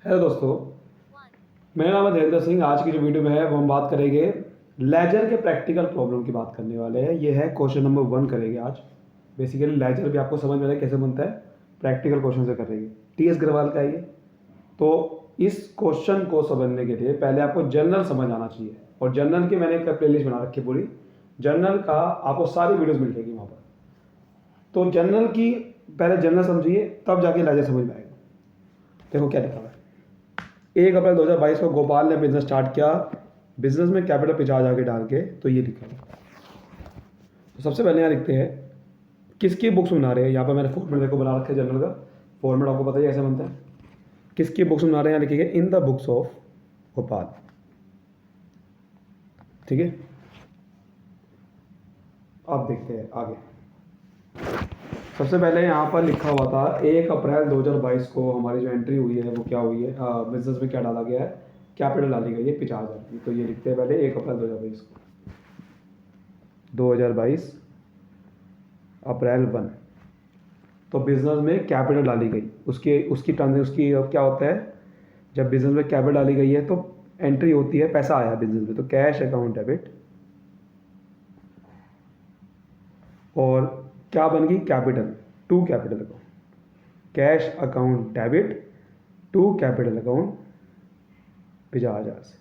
Hello दोस्तों, मेरा नाम है धीरेन्द्र सिंह। आज की जो वीडियो में है वो हम बात करेंगे लेजर के प्रैक्टिकल प्रॉब्लम की बात करने वाले हैं। ये है क्वेश्चन नंबर 1 करेंगे आज। बेसिकली लेजर भी आपको समझ में आएगा कैसे बनता है, प्रैक्टिकल क्वेश्चन से करेंगे। टीएस ग्रवाल का है ये। तो इस क्वेश्चन को समझने के लिए पहले आपको जनरल समझ आना चाहिए, और जनरल की मैंने एक प्लेलिस्ट बना रखी है पूरी। जनरल का आपको सारी वीडियोज़ मिल जाएगी वहाँ पर। तो जनरल की पहले जनरल समझिए, तब जाके लेजर समझ में आएगा। देखो क्या लिखा हुआ है। 1 अप्रैल 2022 को गोपाल ने बिजनेस स्टार्ट किया। बिजनेस में कैपिटल 50,000 के डाल के, तो ये लिखा है। तो सबसे पहले यहाँ लिखते हैं किसकी बुक्स बना रहे हैं। यहाँ पर मैंने फॉर्मेट देखो बना रखा है जनरल का। फॉर्मेट आपको पता ही कैसे बनता है। किसकी बुक्स बना रहे हैं, यहाँ लिखेंगे in the books of Gopal. ठीक है, अब देखते हैं आगे। सबसे पहले यहाँ पर लिखा हुआ था 1 अप्रैल 2022 को हमारी जो एंट्री हुई है वो क्या हुई है, बिजनेस में क्या डाला गया है, कैपिटल डाली गई है 50,000 की। तो ये लिखते हैं पहले 1 अप्रैल 2022 को। 2022 अप्रैल 1, तो बिजनेस में कैपिटल डाली गई। उसकी उसकी उसकी क्या होता है, जब बिजनेस में कैपिटल डाली गई है तो एंट्री होती है, पैसा आया बिजनेस में, तो कैश अकाउंट डेबिट। और क्या बन गई, capital to capital account. Cash account debit to capital account 50,000 से।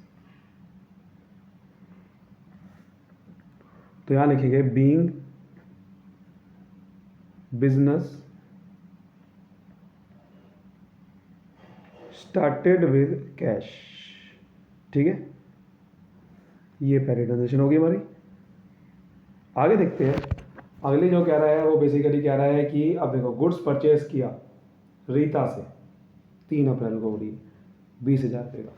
तो यहाँ लिखेंगे being business started with cash. ठीक है, ये पहली ट्रांजेक्शन होगी हमारी। आगे देखते हैं। अगले जो कह रहा है वो बेसिकली कह रहा है कि अब देखो, गुड्स परचेज किया रीता से 3 अप्रैल को हो रही है 20,000 रुपये का।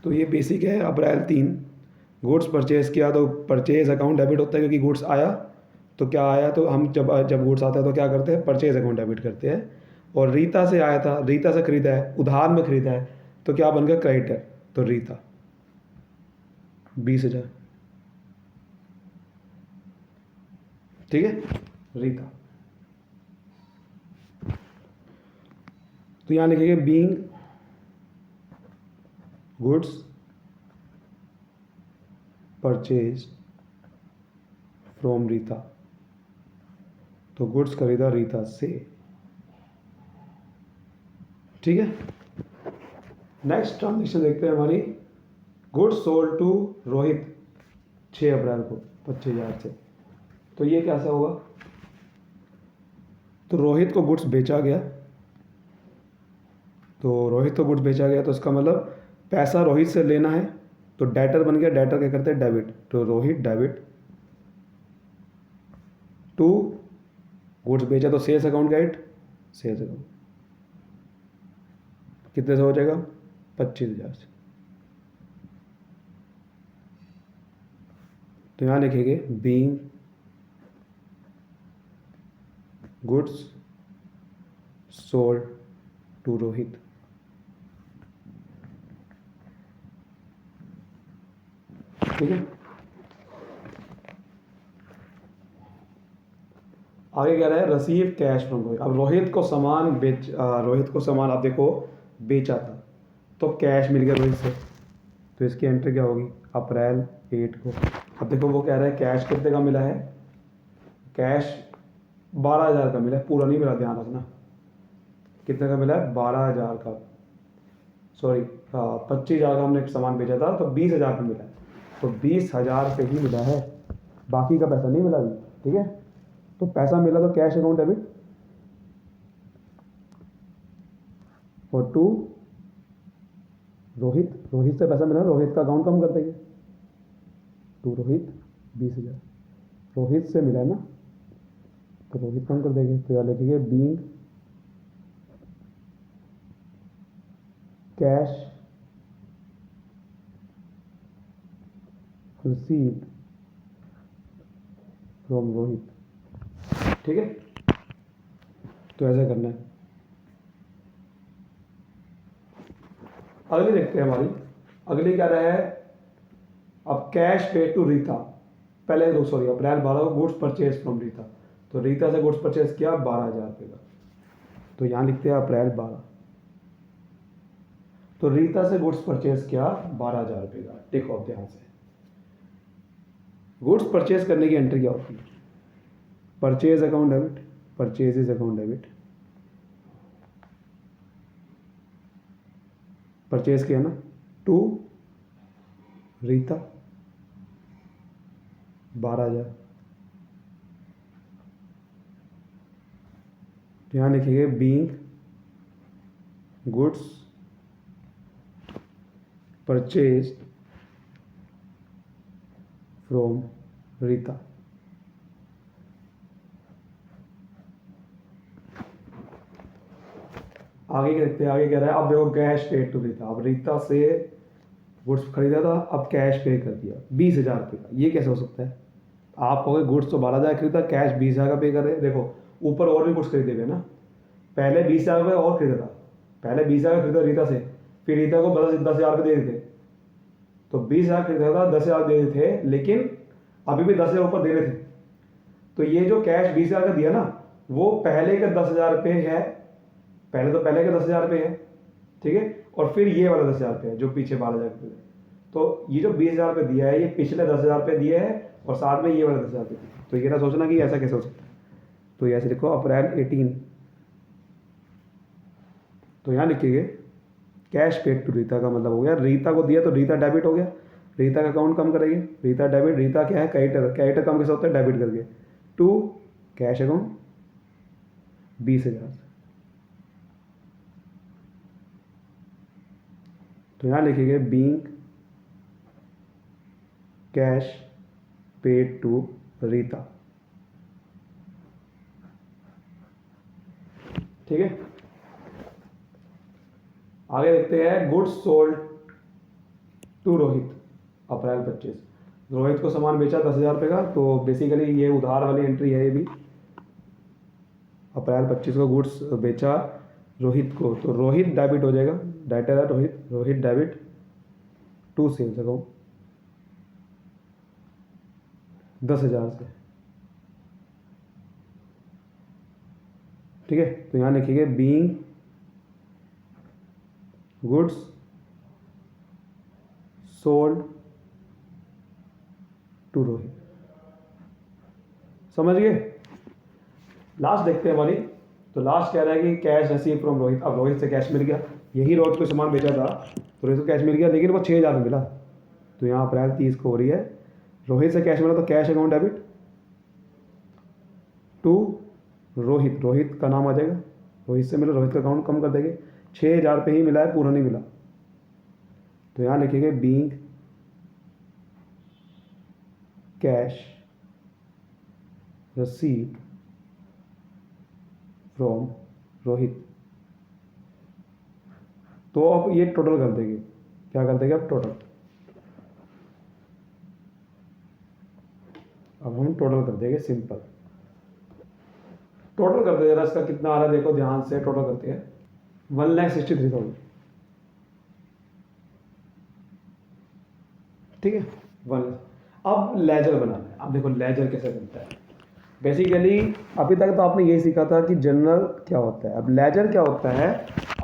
तो ये बेसिक है। अप्रैल 3 गुड्स परचेज किया, तो परचेज अकाउंट डेबिट होता है क्योंकि गुड्स आया। तो क्या आया, तो हम जब गुड्स आता है तो क्या करते हैं, परचेज अकाउंट डेबिट करते हैं। और रीता से आया था, रीता से खरीदा है, उधार में खरीदा है, तो क्या बन गया, क्रेडिटर। तो रीता 20,000। ठीक है, रीता। तो यहाँ लिखेंगे being goods purchase from Rita. तो गुड्स खरीदा रीता से। ठीक है, नेक्स्ट ट्रांजेक्शन देखते हैं हमारी। गुड्स सोल्ड टू रोहित 6 अप्रैल को 25,000 से। तो ये कैसा होगा, तो रोहित को गुड्स बेचा गया। तो रोहित को गुड्स बेचा गया, तो इसका मतलब पैसा रोहित से लेना है, तो डेटर बन गया। डेटर क्या करते हैं, डेबिट। तो रोहित डेबिट टू गुड्स बेचा, तो sales account credit, sales account कितने से हो जाएगा, 25,000 से। तो यहाँ लिखेंगे being goods sold to Rohit. ठीक है, आगे कह रहा है रसीव कैश फ्रॉम रोहित। अब रोहित को सामान आप देखो बेचा था, तो कैश मिल गया रोहित से। तो इसकी एंट्री क्या होगी, अप्रैल 8 को। अब देखो वो कह रहा है कैश कितने का मिला है, कैश 12,000 का मिला है, पूरा नहीं मिला, ध्यान रखना। कितने का मिला है, 12,000 का, सॉरी 25,000 का हमने सामान बेचा था, तो 20,000 का मिला है। तो 20,000 से ही मिला है, बाकी का पैसा नहीं मिला अभी। ठीक है, तो पैसा मिला तो कैश अकाउंट डेबिट, और टू रोहित, रोहित से पैसा मिला, रोहित का अकाउंट कम कर देंगे। टू रोहित 20,000, रोहित से मिला है ना, तो रोहित कम कर देंगे। तो यहाँ लिखेंगे being cash received from Rohit. ठीक है, तो ऐसा करना है। अगली देखते हैं हमारी। अगली क्या रहा है, अब कैश पे टू रीता। पहले दो, सॉरी अप्रैल 12 को गुड्स परचेज फ्रॉम रीता। तो रीता से गुड्स परचेज किया 12,000 रुपये का। तो यहाँ लिखते हैं अप्रैल 12। तो रीता से गुड्स परचेज किया 12,000 रुपये का। देखो अब ध्यान से, गुड्स परचेज करने की एंट्री क्या होती है? Purchase account debit, purchases account debit, purchase किया ना, टू रीता 12,000। यहाँ लिखेंगे being goods purchase from Rita. आगे क्या देखते हैं, आगे कह रहा है अब देखो कैश पेड टू रीता। अब रीता से गुड्स खरीदा था, अब कैश पे कर दिया 20,000 रुपये का। ये कैसे हो सकता है? आप कहोगे गुड्स तो 12,000 खरीदा, कैश 20,000 का पे कर रहे। देखो ऊपर और भी गुड्स खरीदे हुए ना, पहले 20,000 रुपये और खरीदा था, पहले 20,000 खरीदा रीता से, फिर रीता को 10,000 रुपये दे देते, तो 20,000 खरीदा था, 10,000 दे देते थे, लेकिन अभी भी 10,000 ऊपर दे रहे थे। तो ये जो कैश 20,000 का दिया ना, वो पहले का 10,000 रुपये है, पहले का 10,000 रुपये है, ठीक है, और फिर ये वाला 10,000 रुपये है जो पीछे 12,000 रुपये। तो ये जो 20,000 रुपये दिया है, ये पिछले 10,000 रुपये दिए है, और साथ में ये वाला 10,000 रुपये दिए। तो ये ना सोचना कि ऐसा कैसे हो सकता है। तो ऐसे लिखो अप्रैल 18। तो यहाँ लिखिए कैश पेड टू रीता का मतलब हो गया रीता को दिया तो रीता डेबिट हो गया, रीता का अकाउंट कम करेंगे, रीता डेबिट, रीता क्या है क्रेडिटर, क्रेडिटर कम कैसे होता है डेबिट करके, टू कैश अकाउंट 20,000। तो यहाँ लिखिए being cash paid to Reeta. ठीक है, आगे देखते हैं goods sold to Rohit April 25। Rohit को सामान बेचा 10,000 रुपये का, तो बेसिकली ये उधार वाली एंट्री है। ये भी अप्रैल 25 को गुड्स बेचा रोहित को, तो रोहित डेबिट हो जाएगा, डेटर है Rohit, Rohit debit to sales account 10,000 से। ठीक है, तो यहाँ लिखिए being goods sold to Rohit. समझ गए? लास्ट देखते हैं वाली। तो लास्ट कह रहा है कि कैश रिसीव फ्रॉम रोहित। अब रोहित से कैश मिल गया, यही रोहित को सामान बेचा था, तो रोहित को कैश मिल गया, लेकिन वो 6,000 में मिला। तो यहाँ अप्रैल 30 को हो रही है, रोहित से कैश मिला तो cash account debit to Rohit, Rohit का नाम आ जाएगा, रोहित से मिला, रोहित का अकाउंट कम कर देंगे, 6,000 रुपये ही मिला है, पूरा नहीं मिला। तो यहाँ लिखेंगे being cash received from Rohit. तो अब ये टोटल कर देंगे, क्या कर देंगे अब टोटल, अब हम टोटल कर देंगे, सिंपल टोटल कर देंगे। इसका कितना आ रहा है देखो ध्यान से, टोटल करते हैं 1,63,000। ठीक है, वन। अब लेजर बनाना है। अब देखो लेजर कैसे बनता है। बेसिकली अभी तक तो आपने यही सीखा था कि जर्नल क्या होता है। अब लेजर क्या होता है,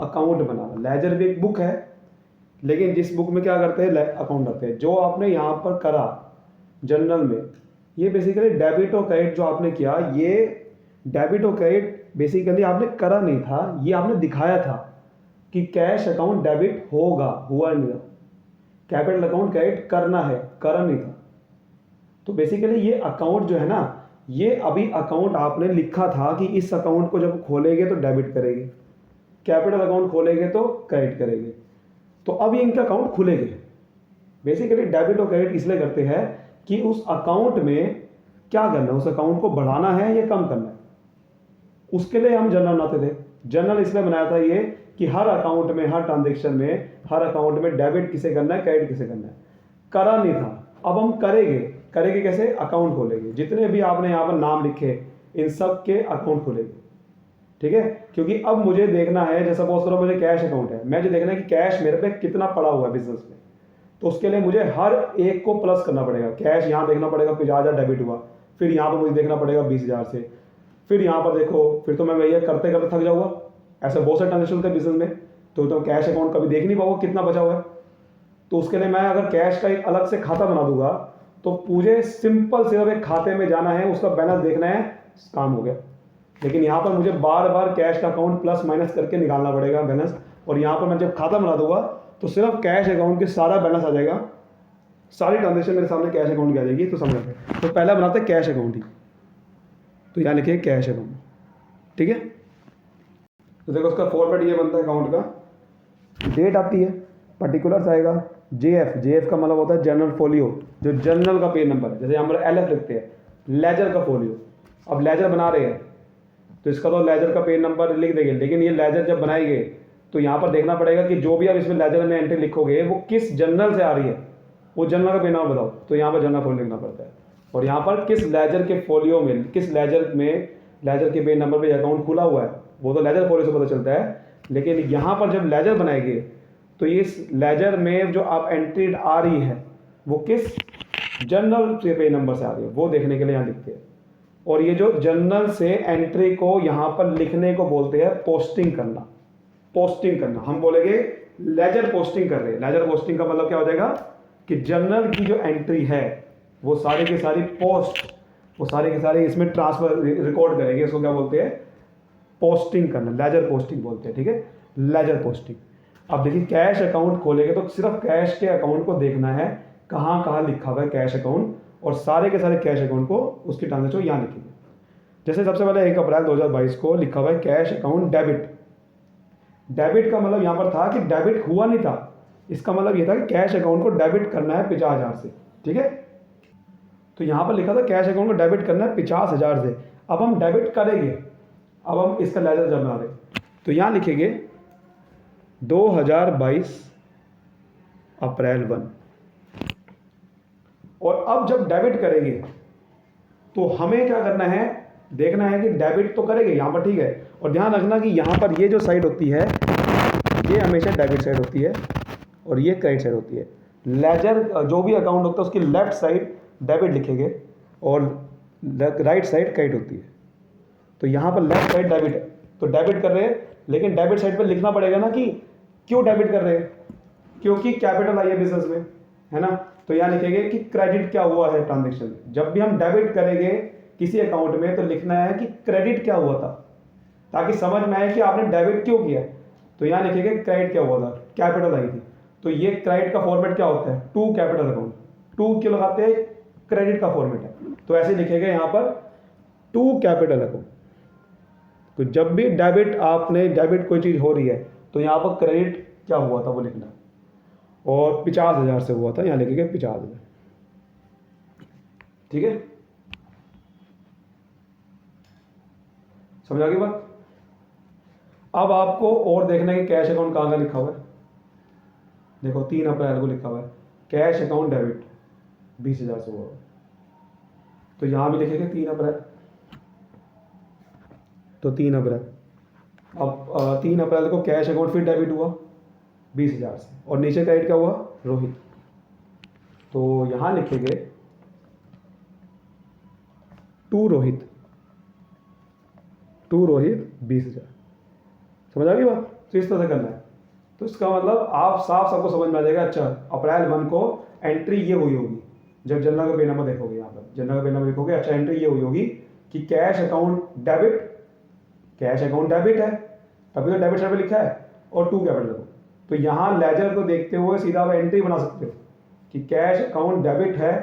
अकाउंट बनाना। लेजर भी एक बुक है, लेकिन जिस बुक में क्या करते हैं अकाउंट रखते हैं। जो आपने यहाँ पर करा जर्नल में, ये बेसिकली डेबिट और क्रेडिट जो आपने किया, ये डेबिट और क्रेडिट बेसिकली आपने करा नहीं था, ये आपने दिखाया था कि कैश अकाउंट डेबिट होगा, हुआ नहीं था। कैपिटल अकाउंट क्रेडिट करना है, करा नहीं था। तो बेसिकली ये अकाउंट जो है ना, ये अभी अकाउंट आपने लिखा था कि इस अकाउंट को जब खोलेंगे तो डेबिट करेंगे, कैपिटल अकाउंट खोलेंगे तो क्रेडिट करेंगे। तो अब ये इनका अकाउंट खुलेंगे। बेसिकली डेबिट और क्रेडिट इसलिए करते हैं कि उस अकाउंट में क्या करना है, उस अकाउंट को बढ़ाना है या कम करना है, उसके लिए हम जर्नल बनाते थे। जर्नल इसलिए बनाया था ये कि हर अकाउंट में, हर ट्रांजेक्शन में, हर अकाउंट में डेबिट किसे करना है, क्रेडिट किसे करना है। करा नहीं था, अब हम करेंगे। करेंगे कैसे, अकाउंट खोलेंगे। जितने भी आपने यहाँ पर नाम लिखे, इन सब के अकाउंट खोलेंगे। ठीक है, क्योंकि अब मुझे देखना है, जैसा सपोज करो मुझे कैश अकाउंट है, मुझे देखना है कि कैश मेरे पे कितना पड़ा हुआ है बिजनेस में। तो उसके लिए मुझे हर एक को प्लस करना पड़ेगा। कैश यहाँ देखना पड़ेगा 50,000 डेबिट हुआ, फिर यहाँ पर मुझे देखना पड़ेगा 20,000 से, फिर यहाँ पर देखो, फिर तो मैं भैया करते करते थक जाऊंगा। ऐसे बहुत सारे ट्रांजेक्शन होते हैं बिजनेस में, तो कैश अकाउंट कभी देख नहीं पाओगे कितना बचा हुआ है। तो उसके लिए मैं अगर कैश का एक अलग से खाता बना दूंगा तो मुझे सिंपल सिर्फ एक खाते में जाना है, उसका बैलेंस देखना है, काम हो गया। लेकिन यहाँ पर मुझे बार बार कैश का अकाउंट प्लस माइनस करके निकालना पड़ेगा बैलेंस। और यहाँ पर मैं जब खाता बना दूंगा तो सिर्फ कैश अकाउंट के सारा बैलेंस आ जाएगा, सारी ट्रांजेक्शन मेरे सामने कैश अकाउंट की आ जाएगी। तो समझ लेते तो पहला बनाते हैं कैश अकाउंट ही। तो यहाँ लिखिए कैश अकाउंट, ठीक है। तो देखो उसका फॉर्मेट ये बनता है अकाउंट का, डेट आती है, पर्टिकुलर्स आएगा, जेएफ का मतलब होता है जनरल फोलियो, जो जर्नल का पेज नंबर है, जैसे यहाँ पर एलएफ लिखते हैं, लेजर का फोलियो। अब लेजर बना रहे हैं तो इसका तो लेजर का पेज नंबर लिख देंगे, लेकिन ये लेजर जब बनाएंगे तो यहाँ पर देखना पड़ेगा कि जो भी आप इसमें लेजर में एंट्री लिखोगे वो किस जर्नल से आ रही है, वो जर्नल का पेज नंबर बताओ। तो यहाँ पर जर्नल फोलियो लिखना पड़ता है, और यहाँ पर किस लेजर के फोलियो में, किस लेजर में, लेजर के पेज नंबर पर अकाउंट खुला हुआ है, वो तो लेजर फोलियो से पता चलता है। लेकिन यहाँ पर जब लेजर बनाएंगे तो इस लेजर में जो आप एंट्री आ रही है वो किस जर्नल से पेज नंबर से आ रही है, वो देखने के लिए यहाँ लिखते हैं। और ये जो जर्नल से एंट्री को यहाँ पर लिखने को बोलते हैं पोस्टिंग करना। पोस्टिंग करना हम बोलेंगे लेजर पोस्टिंग कर रहे हैं। लेजर पोस्टिंग का मतलब क्या हो जाएगा कि जर्नल की जो एंट्री है वो सारी की सारी पोस्ट, वो सारे के सारे इसमें ट्रांसफर रिकॉर्ड करेंगे। इसको क्या बोलते हैं, पोस्टिंग करना, लेजर पोस्टिंग बोलते हैं, ठीक है, लेजर पोस्टिंग। अब देखिए कैश अकाउंट खोलेंगे तो सिर्फ कैश के अकाउंट को देखना है, कहाँ कहाँ लिखा हुआ है कैश अकाउंट, और सारे के सारे कैश अकाउंट को उसकी ट्रांजेक्शन यहाँ लिखेंगे। जैसे सबसे पहले 1 अप्रैल 2022 को लिखा हुआ है कैश अकाउंट डेबिट। डेबिट का मतलब यहाँ पर था कि डेबिट हुआ नहीं था, इसका मतलब ये था कि कैश अकाउंट को डेबिट करना है 50,000 से, ठीक है। तो यहाँ पर लिखा था कैश अकाउंट को डेबिट करना है 50,000 से। अब हम डेबिट करेंगे, अब हम इसका लेजर जब बना रहे तो यहाँ लिखेंगे 2022 अप्रैल 1। और अब जब डेबिट करेंगे तो हमें क्या करना है, देखना है कि डेबिट तो करेंगे यहाँ पर, ठीक है। और ध्यान रखना कि यहाँ पर ये जो साइड होती है ये हमेशा डेबिट साइड होती है और ये क्रेडिट साइड होती है। लेजर जो भी अकाउंट होता है उसकी लेफ्ट साइड डेबिट लिखेंगे और राइट साइड क्रेडिट होती है। तो यहाँ पर लेफ्ट साइड डेबिट है तो डेबिट कर रहे हैं, लेकिन डेबिट साइड पर लिखना पड़ेगा ना कि क्यों डेबिट कर रहे हैं, क्योंकि कैपिटल आई है बिजनेस में, है ना। तो यहाँ लिखेंगे कि क्रेडिट क्या हुआ है ट्रांजेक्शन। जब भी हम डेबिट करेंगे किसी अकाउंट में तो लिखना है कि क्रेडिट क्या हुआ था, ताकि समझ में आए कि आपने डेबिट क्यों किया। तो यहाँ लिखेंगे क्रेडिट क्या हुआ था, कैपिटल आई थी। तो ये क्रेडिट का फॉर्मेट क्या होता है, टू कैपिटल अकाउंट, टू क्यों लगाते हैं, क्रेडिट का फॉर्मेट है। तो ऐसे लिखेंगे यहाँ पर टू कैपिटल अकाउंट। तो जब भी डेबिट आपने डेबिट कोई चीज़ हो रही है तो यहाँ पर क्रेडिट क्या हुआ था वो लिखना, और 50,000 से हुआ था, यहाँ लिखेंगे 50,000, ठीक है। समझ आ गई बात। अब आपको और देखना है कि कैश अकाउंट कहाँ का लिखा हुआ है। देखो 3 अप्रैल को लिखा हुआ है कैश अकाउंट डेबिट 20,000 से हुआ, तो यहाँ भी लिखेंगे 3 अप्रैल। तो 3 अप्रैल, अब 3 अप्रैल को कैश अकाउंट फिर डेबिट हुआ 20,000 से, और नीचे क्रेडिट क्या हुआ, रोहित। तो यहाँ लिखेंगे टू रोहित 20,000। समझ आ गई बात। तो इस तरह से करना है। तो इसका मतलब आप साफ सबको समझ में आ जाएगा। अच्छा, अप्रैल 1 को एंट्री ये हुई होगी, जब जनरल का पे नंबर देखोगे, यहाँ पर जनरल का पे नंबर देखोगे, अच्छा एंट्री ये हुई होगी कि cash account debit, cash account debit है, तभी तो डेबिट साइड पे लिखा है, और टू कैपिटल अकाउंट। तो यहाँ लेजर को देखते हुए सीधा आप एंट्री बना सकते हो कि कैश अकाउंट डेबिट है,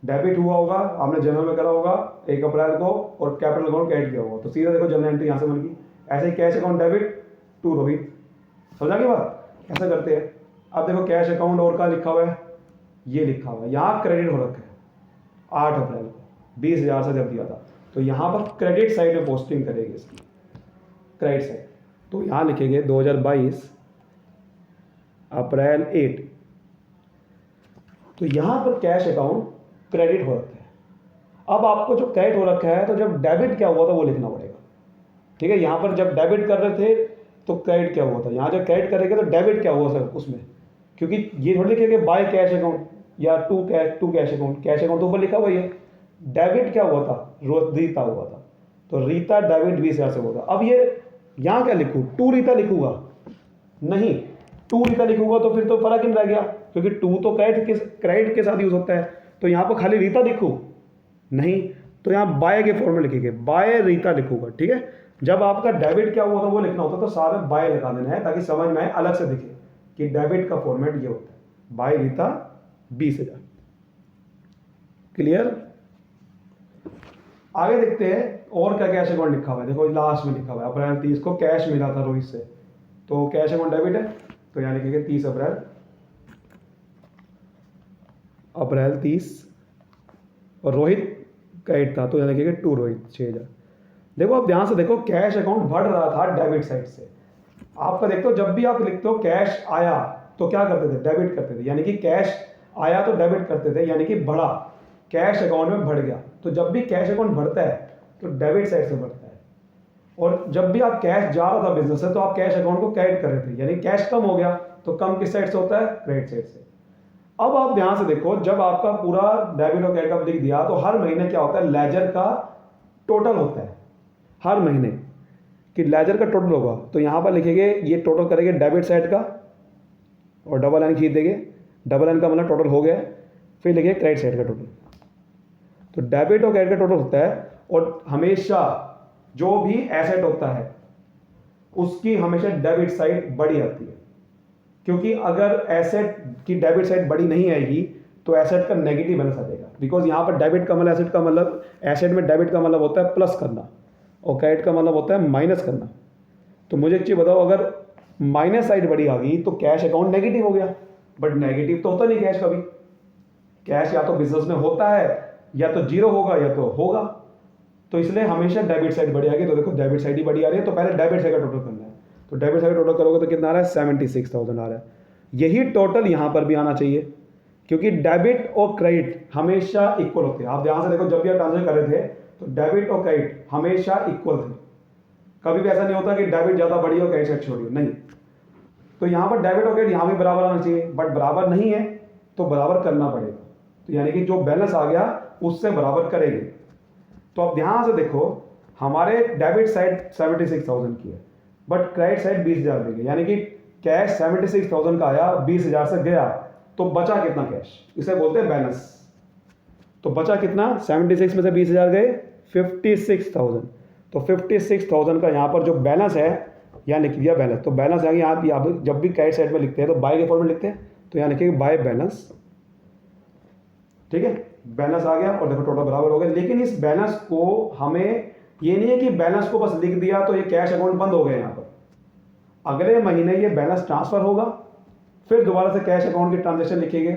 डेबिट हुआ होगा, आपने जनरल में करा होगा 1 अप्रैल को, और कैपिटल अकाउंट क्रेडिट किया होगा। तो सीधा देखो जनरल एंट्री यहाँ से बन गई। ऐसे cash account debit to Rohit. समझा की बात, ऐसा करते हैं। अब देखो कैश अकाउंट और का लिखा हुआ है, ये लिखा हुआ है, यहाँ क्रेडिट हो रखा है 8 अप्रैल को 20,000 से जब दिया था। तो यहाँ पर क्रेडिट साइड में पोस्टिंग करेंगे इसकी, क्रेडिट साइड। तो यहाँ लिखेंगे 2022 अप्रैल 8। तो यहाँ पर कैश अकाउंट क्रेडिट हो रखा है। अब आपको जो क्रेडिट हो रखा है तो जब डेबिट क्या हुआ था वो लिखना पड़ेगा, ठीक है। यहाँ पर जब डेबिट कर रहे थे तो क्रेडिट क्या हुआ था, यहाँ जब क्रेडिट करेंगे तो डेबिट क्या हुआ सर उसमें, क्योंकि ये थोड़ी लिखेंगे बाय कैश अकाउंट या to cash account. Cash account तो ऊपर लिखा हुआ है, डेबिट क्या हुआ था, रीता हुआ था। तो रीता डेबिट 20,000 से हुआ था। अब ये यहाँ क्या लिखूँ, टू रीता लिखूंगा, नहीं, टू रीता लिखूंगा तो फिर तो फर्क ही नहीं रह गया, क्योंकि टू तो क्रेडिट के साथ यूज होता है। तो यहाँ पर खाली रीता लिखूँ नहीं, तो यहाँ बाय के फॉर्म में लिखेंगे, बाय रीता लिखूंगा। ठीक है, जब आपका डेबिट क्या हुआ था वो लिखना होता तो सारा बाय लगा देना है, ताकि समझ में आए, अलग से दिखे कि डेबिट का फॉर्मेट ये होता है, बाय रीता 20,000। क्लियर? आगे देखते हैं और क्या कैश अकाउंट लिखा हुआ है। देखो लास्ट में लिखा हुआ है अप्रैल 30 को कैश मिला था रोहित से, तो कैश अकाउंट डेबिट है, तो यहाँ लिखेंगे 30 अप्रैल 30, और रोहित क्रेडिट था, तो यहाँ लिखेंगे टू रोहित 6,000। देखो आप ध्यान से देखो, कैश अकाउंट बढ़ रहा था डेबिट साइड से। आपका देखते हो जब भी आप लिखते हो कैश आया तो क्या करते थे, डेबिट करते थे, यानी कि कैश आया तो डेबिट करते थे, यानी कि बढ़ा, कैश अकाउंट में बढ़ गया। तो जब भी कैश अकाउंट बढ़ता है तो डेबिट साइड से बढ़ता है, और जब भी आप कैश जा रहा था बिजनेस से तो आप कैश अकाउंट को क्रेडिट कर रहे थे, यानी कैश कम हो गया तो कम किस साइड से होता है, क्रेडिट साइड से। अब आप ध्यान से देखो, जब आपका पूरा डेबिट और क्रेडिट का लिख दिया तो हर महीने क्या होता है, लेजर का टोटल होता है, हर महीने कि लेजर का टोटल होगा। तो यहाँ पर लिखेंगे, ये टोटल करेंगे डेबिट साइड का और डबल लाइन खींच देंगे, डबल लाइन का मतलब टोटल हो गया, फिर लिखिए क्रेडिट साइड का टोटल। तो डेबिट और क्रेडिट का टोटल होता है, और हमेशा जो भी एसेट होता है उसकी हमेशा डेबिट साइड बड़ी आती है, क्योंकि अगर एसेट की डेबिट साइड बड़ी नहीं आएगी तो एसेट का नेगेटिव बैलेंस आ जाएगा। बिकॉज यहाँ पर डेबिट का मतलब एसेट का मतलब, एसेट में डेबिट का मतलब होता है प्लस करना और क्रेडिट का मतलब होता है माइनस करना। तो मुझे एक चीज़ बताओ, अगर माइनस साइड बड़ी आ गई तो कैश अकाउंट नेगेटिव हो गया, बट नेगेटिव तो होता नहीं कैश कभी। कैश या तो बिजनेस में होता है, या तो जीरो होगा या तो होगा, तो इसलिए हमेशा डेबिट साइड बड़ी आ गई। तो देखो डेबिट साइड ही बड़ी आ रही है, तो पहले डेबिट साइड का टोटल करना है। तो डेबिट साइड का टोटल करोगे तो कितना आ रहा है, 76,000 आ रहा है। यही टोटल यहाँ पर भी आना चाहिए, क्योंकि डेबिट और क्रेडिट हमेशा इक्वल होते हैं। आप ध्यान से देखो, जब भी आप ट्रांजेक्शन कर रहे थे तो डेबिट और क्रेडिट हमेशा इक्वल थे, कभी भी ऐसा नहीं होता कि डेबिट ज़्यादा बड़ी हो क्रेडिट छोटी हो, नहीं। तो यहाँ पर डेबिट और क्रेडिट यहाँ भी बराबर आना चाहिए, बट बराबर नहीं है तो बराबर करना पड़ेगा। तो यानी कि जो बैलेंस आ गया उससे बराबर करेंगे। तो अब ध्यान से देखो, हमारे डेबिट साइड 76,000 की है, बट क्रेडिट साइड 20,000 देंगे, यानी कि कैश 76,000 का आया, 20,000 से गया, तो बचा कितना कैश, इसे बोलते हैं बैलेंस। तो बचा कितना, 76 में से 20,000 गए, 56,000। तो 56,000 का यहाँ पर जो बैलेंस है यहाँ लिख दिया बैलेंस। तो बैलेंस यहाँ यहाँ जब भी क्रेडिट साइड में लिखते हैं तो बाय के फॉर्म में लिखते हैं, तो यहाँ लिखेंगे बाय बैलेंस। ठीक है, बैलेंस आ गया और देखो टोटल बराबर हो गया। लेकिन इस बैलेंस को हमें, ये नहीं है कि बैलेंस को बस लिख दिया तो ये कैश अकाउंट बंद हो गया। यहाँ पर अगले महीने ये बैलेंस ट्रांसफर होगा, फिर दोबारा से कैश अकाउंट की ट्रांजेक्शन लिखेंगे,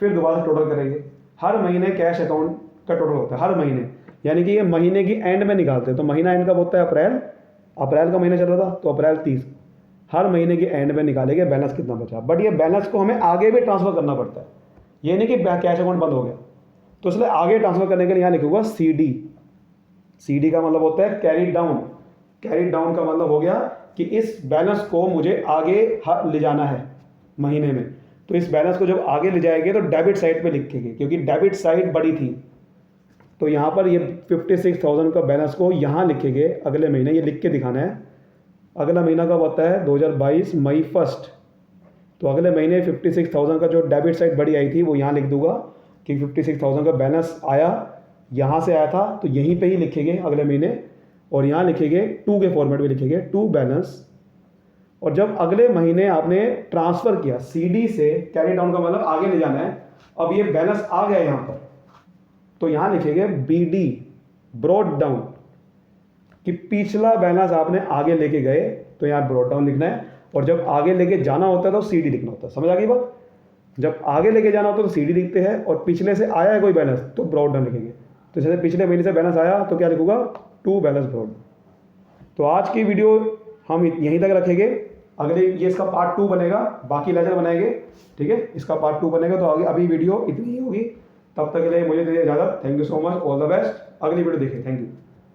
फिर दोबारा से टोटल करेंगे। हर महीने कैश अकाउंट का टोटल होता है, हर महीने, यानी कि ये महीने की एंड में निकालते हैं। तो महीना एंड कब होता है, अप्रैल का महीना चल रहा था तो अप्रैल 30, हर महीने की एंड में निकालेंगे बैलेंस कितना बचा। बट ये बैलेंस को हमें आगे भी ट्रांसफर करना पड़ता है, ये नहीं कि कैश अकाउंट बंद हो गया। तो इसलिए आगे ट्रांसफर करने के लिए यहाँ लिखूंगा CD। CD का मतलब होता है कैरी डाउन। कैरी डाउन का मतलब हो गया कि इस बैलेंस को मुझे आगे ले जाना है महीने में। तो इस बैलेंस को जब आगे ले जाएंगे तो डेबिट साइड पे लिखेंगे, क्योंकि डेबिट साइड बड़ी थी। तो यहाँ पर ये 56,000 का बैलेंस को यहाँ लिखेंगे अगले महीने, ये लिख के दिखाना है। अगला महीना कब होता है, 2022 मई 1। तो अगले महीने 56,000 का जो डेबिट साइड बड़ी आई थी वो यहाँ लिख दूंगा कि 56,000 का बैलेंस आया, यहाँ से आया था, तो यहीं पे ही लिखेंगे अगले महीने, और यहाँ लिखेंगे टू के फॉर्मेट में लिखेंगे टू बैलेंस। और जब अगले महीने आपने ट्रांसफ़र किया CD से, कैरी डाउन का मतलब आगे ले जाना है, अब ये बैलेंस आ गया यहाँ पर, तो यहाँ लिखेंगे BD ब्रॉड डाउन, कि पिछला बैलेंस आपने आगे लेके गए, तो यहाँ ब्रॉड डाउन लिखना है। और जब आगे लेके जाना होता है तो CD लिखना होता है। समझ आ गई बात? जब आगे लेके जाना होता है तो CD लिखते हैं, और पिछले से आया है कोई बैलेंस तो ब्रॉड डाउन लिखेंगे। तो जैसे पिछले महीने से बैलेंस आया तो क्या लिखूंगा, टू बैलेंस ब्रॉड। तो आज की वीडियो हम यहीं तक रखेंगे। अगले ये इसका पार्ट 2 बनेगा, बाकी लेक्चर बनाएंगे। ठीक है, इसका पार्ट 2 बनेगा। तो आगे अभी वीडियो इतनी ही होगी, तब तक के लिए मुझे दीजिए इजाज़त। Thank you so much, all the best. अगली वीडियो देखिए, थैंक यू।